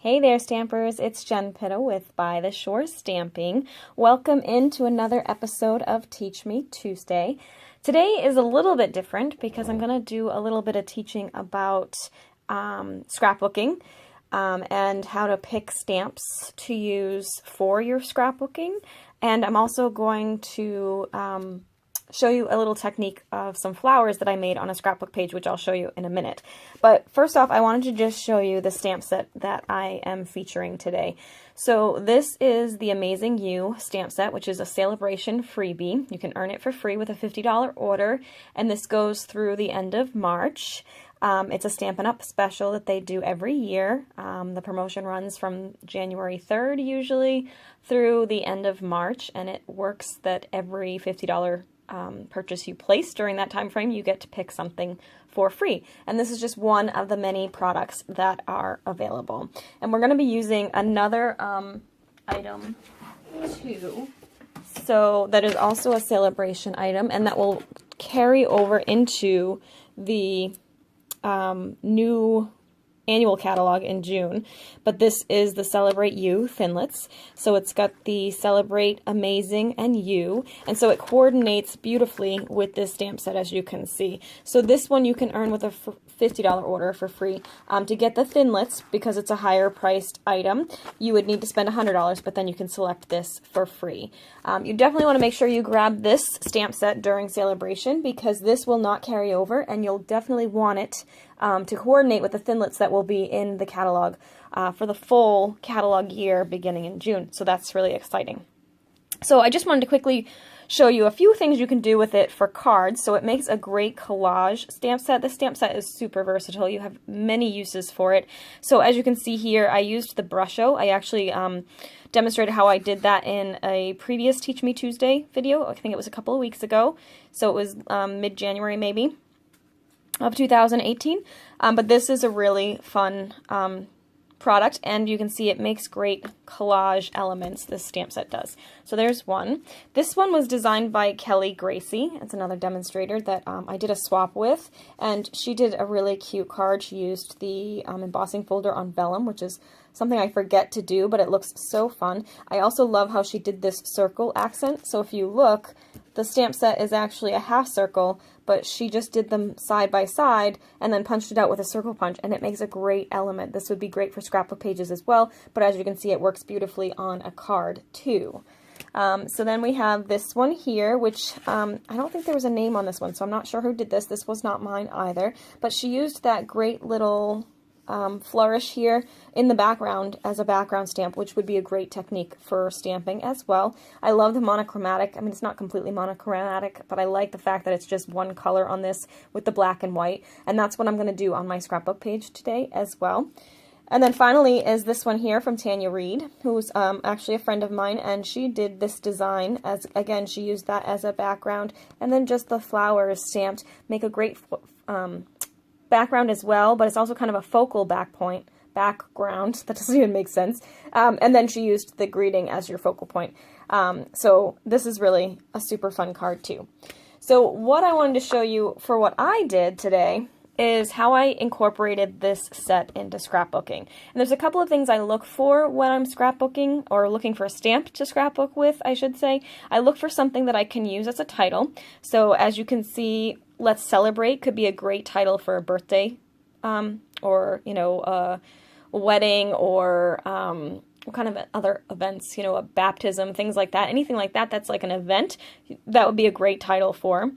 Hey there, Stampers. It's Jen Petal with By the Shore Stamping. Welcome into another episode of Teach Me Tuesday. Today is a little bit different because I'm going to do a little bit of teaching about scrapbooking and how to pick stamps to use for your scrapbooking. And I'm also going to show you a little technique of some flowers that I made on a scrapbook page, which I'll show you in a minute. But first off, I wanted to just show you the stamp set that I am featuring today. So this is the Amazing You stamp set, which is a Sale-A-Bration freebie. You can earn it for free with a $50 order, and this goes through the end of March. It's a Stampin' Up special that they do every year. The promotion runs from January 3rd usually through the end of March, and it works that every $50 purchase you place during that time frame, you get to pick something for free. And this is just one of the many products that are available. And we're going to be using another item too. So that is also a Sale-A-Bration item, and that will carry over into the new annual catalog in June. But this is the Celebrate You Thinlits. So it's got the Celebrate, Amazing, and You. And so it coordinates beautifully with this stamp set, as you can see. So this one you can earn with a $50 order for free. To get the Thinlits, because it's a higher priced item, you would need to spend $100, but then you can select this for free. You definitely want to make sure you grab this stamp set during Sale-A-Bration, because this will not carry over, and you'll definitely want it to coordinate with the Thinlits that will be in the catalog for the full catalog year beginning in June. So that's really exciting. So I just wanted to quickly show you a few things you can do with it for cards. So it makes a great collage stamp set. This stamp set is super versatile. You have many uses for it. So as you can see here, I used the Brusho. I actually demonstrated how I did that in a previous Teach Me Tuesday video. I think it was a couple of weeks ago. So it was mid-January maybe of 2018. But this is a really fun product, and you can see it makes great collage elements, this stamp set does. So there's one. This one was designed by Kelly Gracie. It's another demonstrator that I did a swap with, and she did a really cute card. She used the embossing folder on vellum, which is something I forget to do, but it looks so fun. I also love how she did this circle accent. So if you look, the stamp set is actually a half circle, but she just did them side by side and then punched it out with a circle punch, and it makes a great element. This would be great for scrapbook pages as well, but as you can see, it works beautifully on a card too. So then we have this one here, which I don't think there was a name on this one, so I'm not sure who did this. This was not mine either, but she used that great little flourish here in the background as a background stamp, which would be a great technique for stamping as well. I love the monochromatic. I mean, it's not completely monochromatic, but I like the fact that it's just one color on this with the black and white, and that's what I'm going to do on my scrapbook page today as well. And then finally is this one here from Tanya Reed, who's actually a friend of mine, and she did this design as, again, she used that as a background, and then just the flowers stamped make a great background as well, but it's also kind of a focal background. That doesn't even make sense. And then she used the greeting as your focal point. So this is really a super fun card too. So what I wanted to show you for what I did today is how I incorporated this set into scrapbooking. And there's a couple of things I look for when I'm scrapbooking, or looking for a stamp to scrapbook with, I should say. I look for something that I can use as a title. So as you can see, Let's Celebrate could be a great title for a birthday, or, you know, a wedding, or what kind of other events, you know, a baptism, things like that. Anything like that that's like an event, that would be a great title for.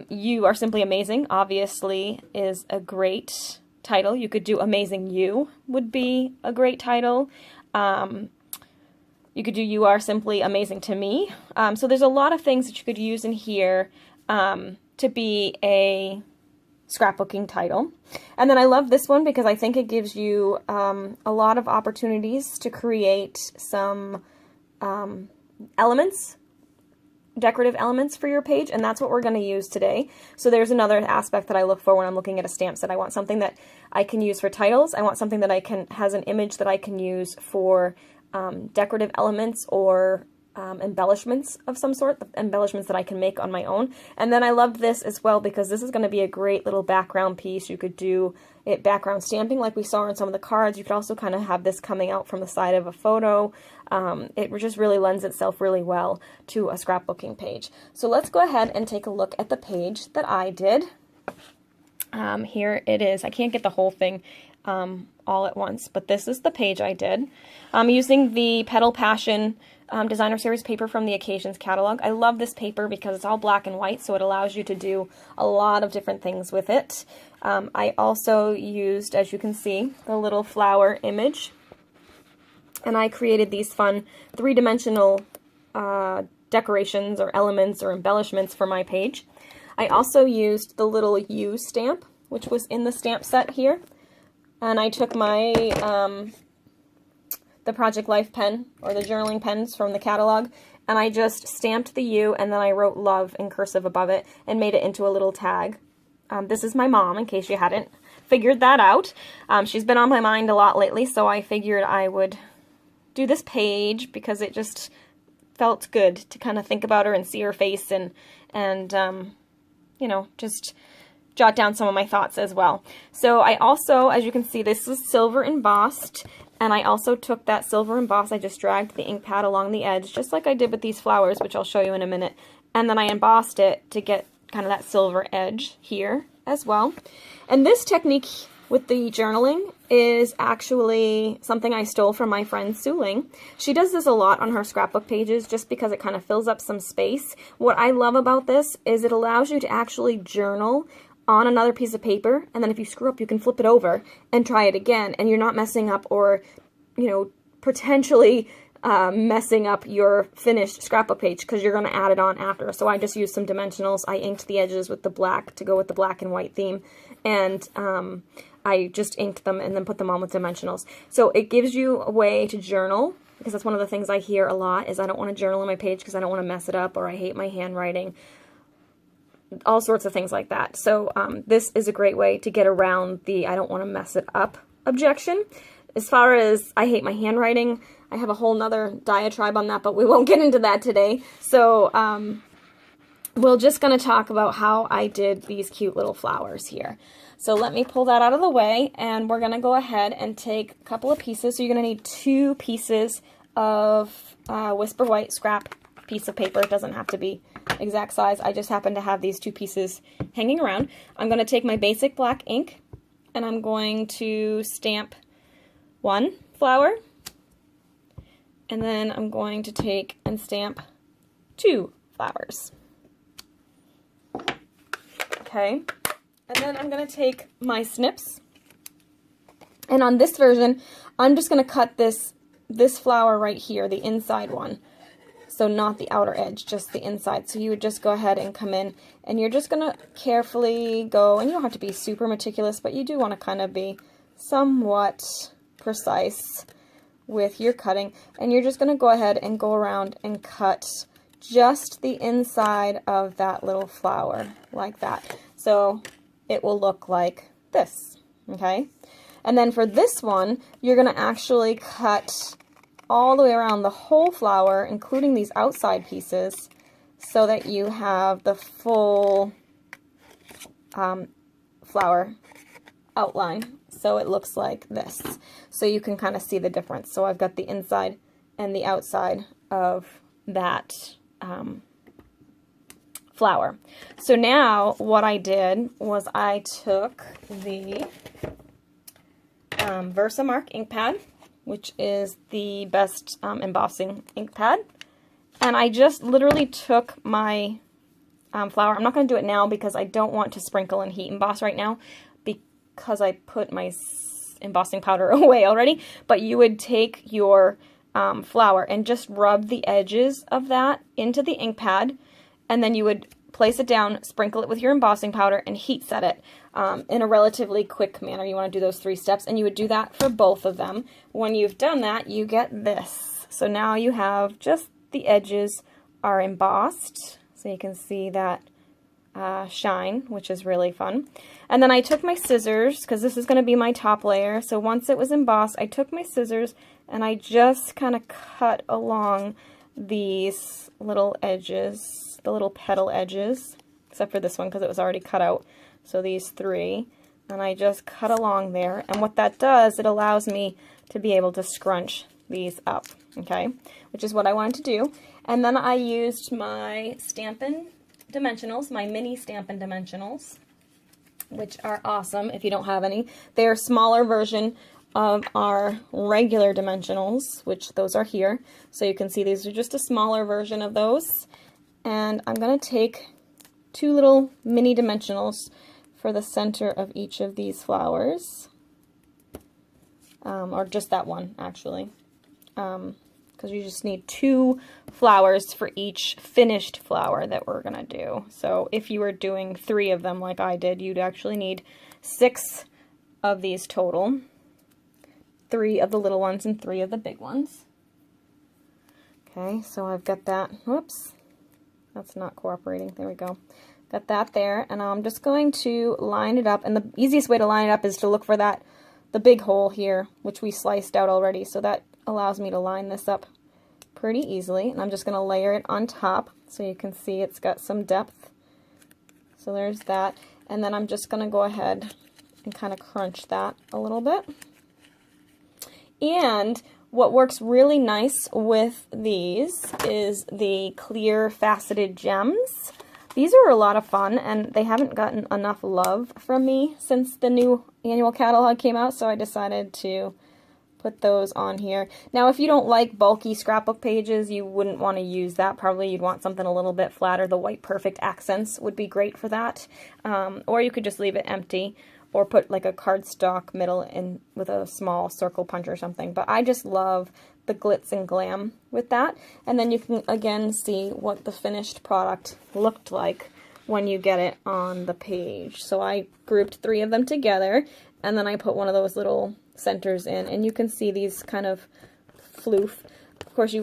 You Are Simply Amazing, obviously, is a great title. You could do Amazing You would be a great title. You could do You Are Simply Amazing to Me. So there's a lot of things that you could use in here to be a scrapbooking title. And then I love this one because I think it gives you a lot of opportunities to create some elements, decorative elements for your page, and that's what we're going to use today. So there's another aspect that I look for when I'm looking at a stamp set. I want something that I can use for titles. I want something that has an image that I can use for decorative elements or embellishments of some sort, the embellishments that I can make on my own. And then I loved this as well because this is going to be a great little background piece. You could do it background stamping like we saw on some of the cards. You could also kind of have this coming out from the side of a photo. It just really lends itself really well to a scrapbooking page. So let's go ahead and take a look at the page that I did. Here it is. I can't get the whole thing all at once, but this is the page I did. I'm using the Petal Passion Designer Series paper from the Occasions catalog. I love this paper because it's all black and white, so it allows you to do a lot of different things with it. I also used, as you can see, the little flower image, and I created these fun three-dimensional decorations or elements or embellishments for my page. I also used the little You stamp, which was in the stamp set here, and I took my the Project Life pen, or the journaling pens from the catalog, and I just stamped the U, and then I wrote love in cursive above it, and made it into a little tag. This is my mom, in case you hadn't figured that out. She's been on my mind a lot lately, so I figured I would do this page, because it just felt good to kind of think about her and see her face, and you know, just jot down some of my thoughts as well. So I also, as you can see, this is silver embossed, and I also took that silver emboss, I just dragged the ink pad along the edge, just like I did with these flowers, which I'll show you in a minute, and then I embossed it to get kind of that silver edge here as well. And this technique with the journaling is actually something I stole from my friend Su Ling. She does this a lot on her scrapbook pages just because it kind of fills up some space. What I love about this is it allows you to actually journal on another piece of paper, and then if you screw up, you can flip it over and try it again, and you're not messing up or, you know, potentially messing up your finished scrapbook page because you're going to add it on after. So I just used some dimensionals. I inked the edges with the black to go with the black and white theme, and I just inked them and then put them on with dimensionals. So it gives you a way to journal, because that's one of the things I hear a lot is I don't want to journal on my page because I don't want to mess it up, or I hate my handwriting. All sorts of things like that. So this is a great way to get around the I don't want to mess it up objection. As far as I hate my handwriting, I have a whole nother diatribe on that, but we won't get into that today. So we're just going to talk about how I did these cute little flowers here. So let me pull that out of the way, and we're going to go ahead and take a couple of pieces. So you're going to need 2 pieces of Whisper White scrap piece of paper. It doesn't have to be exact size. I just happen to have these 2 pieces hanging around. I'm going to take my basic black ink, and I'm going to stamp 1 flower, and then I'm going to take and stamp 2 flowers. Okay, and then I'm going to take my snips, and on this version, I'm just going to cut this flower right here, the inside one. So not the outer edge, just the inside. So you would just go ahead and come in, and you're just going to carefully go, and you don't have to be super meticulous, but you do want to kind of be somewhat precise with your cutting. And you're just going to go ahead and go around and cut just the inside of that little flower, like that. So it will look like this, okay? And then for this one, you're going to actually cut all the way around the whole flower, including these outside pieces, so that you have the full flower outline. So it looks like this. So you can kind of see the difference. So I've got the inside and the outside of that flower. So now what I did was I took the Versamark ink pad, which is the best embossing ink pad. And I just literally took my flower. I'm not going to do it now because I don't want to sprinkle and heat emboss right now because I put my embossing powder away already. But you would take your flower and just rub the edges of that into the ink pad, and then you would place it down, sprinkle it with your embossing powder, and heat set it in a relatively quick manner. You want to do those 3 steps, and you would do that for both of them. When you've done that, you get this. So now you have just the edges are embossed, so you can see that shine, which is really fun. And then I took my scissors, because this is going to be my top layer. So once it was embossed, I took my scissors and I just kind of cut along these little edges, the little petal edges, except for this one because it was already cut out. So these 3, and I just cut along there, and what that does, it allows me to be able to scrunch these up, okay, which is what I wanted to do. And then I used my Stampin' Dimensionals, my mini Stampin' Dimensionals, which are awesome if you don't have any. They're a smaller version of our regular dimensionals, which those are here. So you can see these are just a smaller version of those. And I'm going to take 2 little mini dimensionals for the center of each of these flowers. Or just that one, actually. Because you just need 2 flowers for each finished flower that we're going to do. So if you were doing 3 of them like I did, you'd actually need 6 of these total. 3 of the little ones and 3 of the big ones. Okay, so I've got that. Whoops, that's not cooperating. There we go. Got that there, and I'm just going to line it up. And the easiest way to line it up is to look for the big hole here, which we sliced out already. So that allows me to line this up pretty easily. And I'm just going to layer it on top so you can see it's got some depth. So there's that. And then I'm just going to go ahead and kind of crunch that a little bit. And what works really nice with these is the clear faceted gems. These are a lot of fun, and they haven't gotten enough love from me since the new annual catalog came out, so I decided to put those on here. Now, if you don't like bulky scrapbook pages, you wouldn't want to use that. Probably you'd want something a little bit flatter. The White Perfect accents would be great for that. Or you could just leave it empty, or put like a cardstock middle in with a small circle punch or something. But I just love the glitz and glam with that. And then you can again see what the finished product looked like when you get it on the page. So I grouped 3 of them together, and then I put one of those little centers in, and you can see these kind of floof. Of course,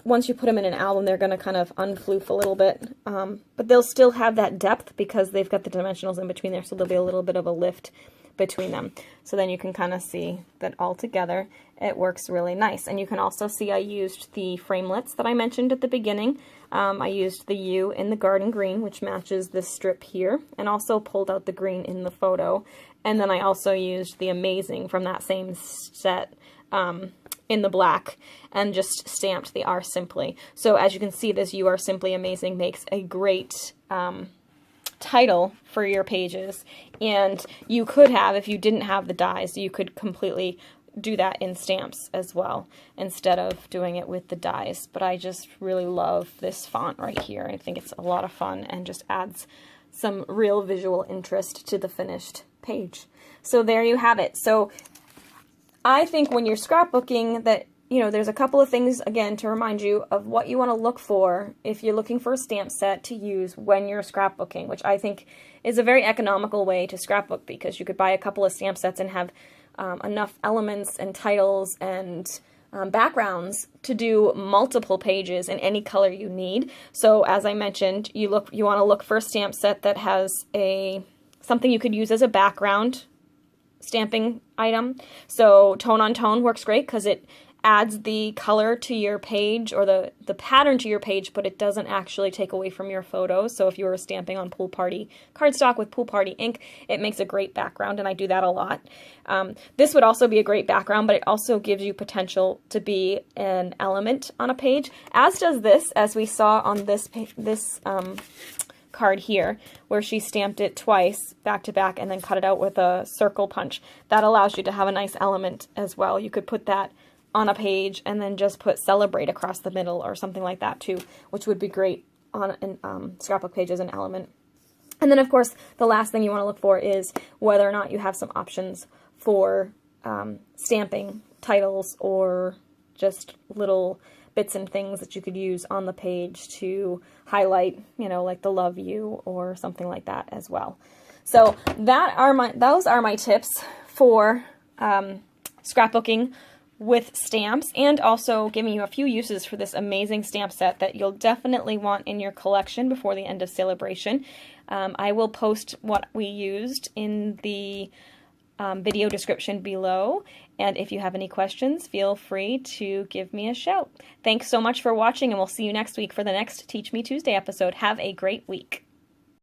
once you put them in an album, they're going to kind of unfloof a little bit, but they'll still have that depth because they've got the dimensionals in between there, so there'll be a little bit of a lift between them. So then you can kind of see that all together it works really nice. And you can also see I used the framelits that I mentioned at the beginning. I used the U in the garden green, which matches this strip here, and also pulled out the green in the photo. And then I also used the Amazing from that same set in the black, and just stamped the R Simply. So as you can see, this You Are Simply Amazing makes a great title for your pages. And you could have, if you didn't have the dies, you could completely do that in stamps as well instead of doing it with the dies. But I just really love this font right here. I think it's a lot of fun and just adds some real visual interest to the finished page. So there you have it. So I think when you're scrapbooking that, you know, there's a couple of things, again, to remind you of what you want to look for if you're looking for a stamp set to use when you're scrapbooking, which I think is a very economical way to scrapbook, because you could buy a couple of stamp sets and have enough elements and titles and backgrounds to do multiple pages in any color you need. So as I mentioned, you want to look for a stamp set that has something you could use as a background stamping item. So tone on tone works great because it adds the color to your page, or the pattern to your page, but it doesn't actually take away from your photos. So if you were stamping on Pool Party cardstock with Pool Party ink, it makes a great background, and I do that a lot. This would also be a great background, but it also gives you potential to be an element on a page, as does this, as we saw on this card here, where she stamped it twice back to back and then cut it out with a circle punch. That allows you to have a nice element as well. You could put that on a page and then just put Celebrate across the middle or something like that too, which would be great on scrapbook page as an element. And then of course the last thing you want to look for is whether or not you have some options for stamping titles or just little bits and things that you could use on the page to highlight, you know, like the Love You or something like that as well. So those are my tips for scrapbooking with stamps, and also giving you a few uses for this amazing stamp set that you'll definitely want in your collection before the end of Sale-A-Bration. I will post what we used in the video description below. And if you have any questions, feel free to give me a shout. Thanks so much for watching, and we'll see you next week for the next Teach Me Tuesday episode. Have a great week.